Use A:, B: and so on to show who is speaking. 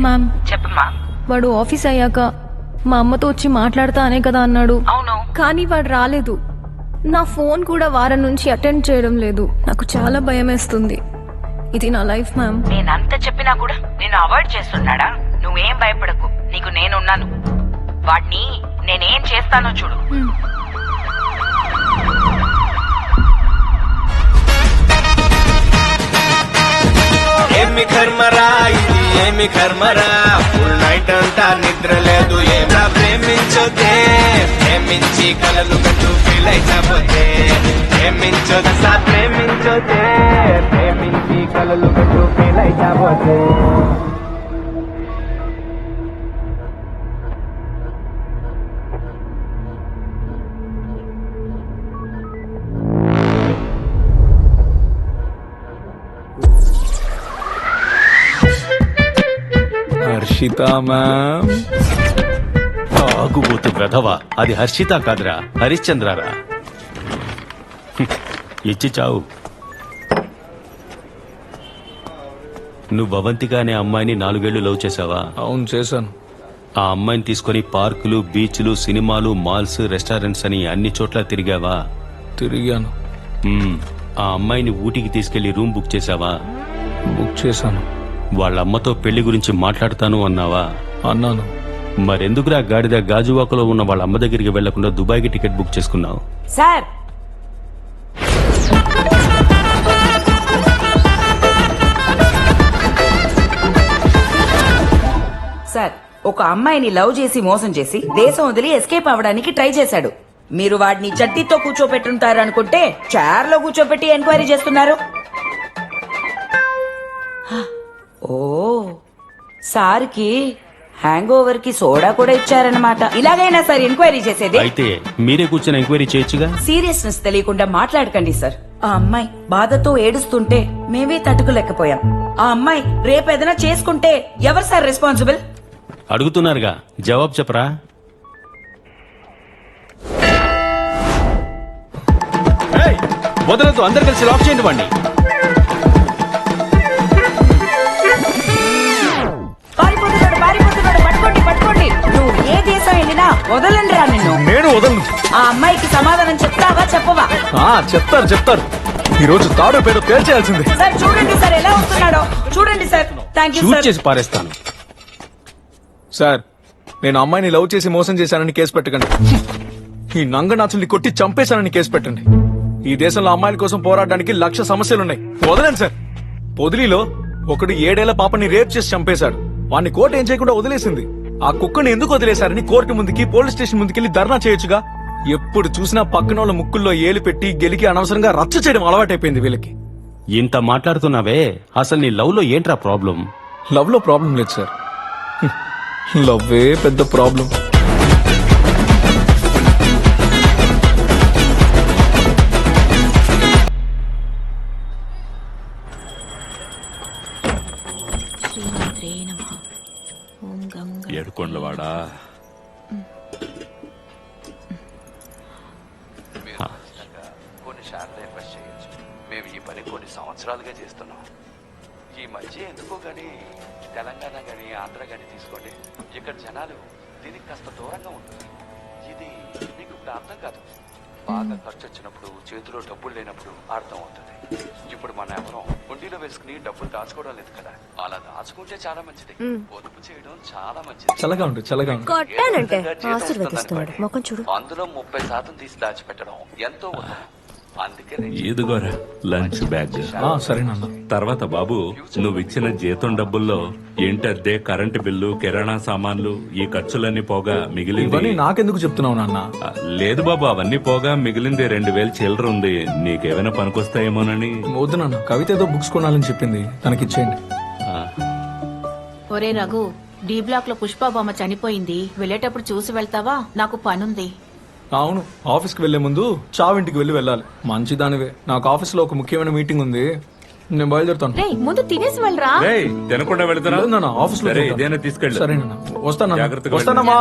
A: Ma'am
B: చెప్పమ్మా.
A: వాడు office అయ్యాక మా అమ్మతో వచ్చి మాట్లాడతా అనే కదా అన్నాడు.
B: అవును.
A: కానీ వాడు రాలేదు. నా ఫోన్ కూడా వారం నుంచి అటెండ్ చేయడం లేదు. నాకు చాలా భయం వేస్తుంది. ఇది నా లైఫ్ మ్యామ్.
B: నేనంత చెప్పినా కూడా నేను అవాయిడ్ చేస్తున్నాడా? నువ్వేం భయపడకు, నీకు నేనున్నాను. వాడిని నేనేం చేస్తానో చూడు.
C: ఏమి కర్మరా ఇది, ఏమి కర్మరా, ఫుల్ నైట్ అంతా నిద్ర లేదు. ఏమరా ప్రేమించొద్దే, ప్రేమించి కలలు కట్టు ఫీల్ అయిపోతే. ప్రేమించొద్దా ప్రేమించొద్దే, ప్రేమించి కలలు కట్టు ఫీల్ అయిపోతే.
D: హర్షిత మ్యామ్.
E: ఆగుబోతు వెధవా, అది హర్షిత కాదురా, హరిశ్చంద్రారా. ఇచ్చి చావు. నువ్వు అవంతిగా అనే అమ్మాయిని 4 ఏళ్లు లవ్ చేసావా?
D: అవును చేశాను.
E: ఆ అమ్మాయిని తీసుకుని పార్కులు, బీచ్లు, సినిమాలు, మాల్స్, రెస్టారెంట్స్ అని అన్ని చోట్ల తిరిగావా?
D: తిరిగాను.
E: ఆ అమ్మాయిని ఊటీకి తీసుకెళ్లి రూమ్ బుక్ చేసావా?
D: బుక్ చేశాను.
E: వాళ్ళ అమ్మతో పెళ్లి గురించి మాట్లాడతాను అన్నావా?
D: అన్నాను.
E: మరెందుకురా గాడిద గాజువాకలో ఉన్న వాళ్ళ అమ్మ దగ్గరికి వెళ్లకుండా దుబాయ్కి టికెట్ బుక్ చేసుకున్నావు?
B: సార్, సార్, ఒక అమ్మాయిని లవ్ చేసి మోసం చేసి దేశం వదిలి ఎస్కేప్ అవ్వడానికి ట్రై చేశాడు. మీరు వాడిని చట్టీతో కూర్చోపెట్టుంటారు అనుకుంటే చైర్ లో కూర్చోపెట్టి ఎంక్వైరీ చేస్తున్నారు. ఓ, సార్కి హ్యాంగ్ ఓవర్ కి సోడా కూడా ఇచ్చారన్నమాట. ఇలాగైనా సార్ ఎంక్వైరీ చేసేది?
E: అయితే మీరే కూర్చొని ఎంక్వైరీ చేయొచ్చుగా.
B: సీరియస్నెస్ తెలియకుండా మాట్లాడకండి సార్. ఆ అమ్మాయి బాధతో ఏడుస్తుంటే మేమే తట్టుకోలేకపోయాం. ఆ అమ్మాయి రేపేదైనా చేసుకుంటే ఎవరు సార్ రెస్పాన్సిబుల్?
E: అడుగుతున్నారుగా, జవాబు చెప్పరా. వదలదు, అందరు కలిసి లాక్ చేయండి వాడిని.
B: పారిపోతున్నాడు, పారిపోతున్నాడు, పట్టుకోండి, పట్టుకోండి. నువ్వు ఏ దేశం వెళ్ళినా వదలండి రా నిన్ను.
D: నేను వదలను.
B: ఆ అమ్మాయికి సమాధానం చెప్తావా చెప్పవా?
D: చెప్తారు. ఈ రోజు తాడో పేడో తేల్చేయాల్సిందే.
B: సార్ చూడండి సార్ ఎలా వస్తున్నాడో చూడండి sir. Thank you
E: shoot
B: sir.
E: చేసి పారేస్తాను.
D: సార్, నేను అమ్మాయిని లవ్ చేసి మోసం చేశానని కేసు పెట్టకండి. ఈ నంగనాథుల్ని కొట్టి చంపేశానని కేసు పెట్టండి. ఈ దేశంలో అమ్మాయిల కోసం పోరాడడానికి 1,00,000 సమస్యలున్నాయి. వదలండి సార్. పొదిలిలో ఒకడు 7 ఏళ్ల పాపని రేప్ చేసి చంపేశాడు. వాడిని కోర్టు ఏం చేయకుండా వదిలేసింది. ఆ కుక్కని ఎందుకు వదిలేశారని కోర్టు ముందుకి, పోలీస్ స్టేషన్ ముందుకెళ్లి ధర్నా చేయొచ్చుగా. ఎప్పుడు చూసినా పక్కన వాళ్ళ ముక్కుల్లో ఏలు పెట్టి గెలికి అనవసరంగా రచ్చ చేయడం అలవాటైపోయింది వీళ్ళకి.
E: ఇంత మాట్లాడుతున్నావే, అసలు నీ లవ్ లో ఏంట్రా ప్రాబ్లం?
D: లవ్ లో ప్రాబ్లం లేదు సార్, లవ్వే పెద్ద ప్రాబ్లం.
E: ఏడుకొండలవాడా,
F: కొన్నిసార్లు ఇన్వెస్ట్ చేయొచ్చు. మేము ఈ పని కొన్ని సంవత్సరాలుగా చేస్తున్నాం. ఈ మధ్య ఎందుకో కానీ తెలంగాణ కానీ ఆంధ్ర కానీ తీసుకోండి, ఇక్కడ జనాలు దీనికి కాస్త దూరంగా ఉంటుంది. ఇది మీకు ఇప్పుడు అర్థం కాదు. బాగా ఖర్చు వచ్చినప్పుడు, చేతిలో డబ్బులు లేనప్పుడు అర్థం అవుతుంది. ఇప్పుడు మన ఎవరం ఉండిలో వేసుకుని డబ్బులు దాచుకోవడం లేదు కదా. అలా దాచుకుంటే చాలా మంచిది. పొదుపు చేయడం చాలా మంచిది.
D: చల్లగా ఉంటుంది, చల్లగా ఉంటుంది.
G: కొట్టానంటే ఆశీర్వదిస్తున్నాడు. ముఖం చూడు.
F: అందులో 30% తీసి దాచిపెట్టడం ఎంతో ఉత్తమం. అందుకే
H: ఇదిగోరా లంచ్ బ్యాగ్.
D: సరేనన్న.
H: తర్వాత బాబు, నువ్వు ఇచ్చిన జీతం డబ్బుల్లో ఇంటి అద్దె, కరెంటు బిల్లు, కిరాణా సామాన్లు, ఈ ఖర్చులన్నీ పోగా మిగిలింది.
D: ఇవన్నీ నాకెందుకు చెప్తున్నావు నాన్న?
H: లేదు బాబు, అవన్నీ పోగా మిగిలింది 2,000 చిల్లర ఉంది. నీకేమైనా పనికొస్తాయేమోనని.
D: వద్దు నాన్న, కవిత ఏదో బుక్స్ కొనాలని చెప్పింది, తనకిచ్చేయండి.
I: ఒరే రఘు, డి బ్లాక్ లో పుష్ప బొమ్మ చనిపోయింది. వెళ్ళేటప్పుడు చూసి వెళ్తావా? నాకు పనుంది.
D: అవును, ఆఫీస్ కి వెళ్లే ముందు చావింటికి వెళ్ళాలి. మంచిదానివే. నాకు ఆఫీస్ లో ఒక ముఖ్యమైన మీటింగ్ ఉంది, నేను బయలుదేరుతాను.
I: ముందు తినేసి వెళ్ళరా.
H: తినకుండా వెళ్తున్నా
D: ఆఫీస్ లో
H: ఇదేనా తీసుకెళ్ళి.
D: సరేనా? వస్తానా?
H: జాగ్రత్తగా
D: వస్తానమ్మా.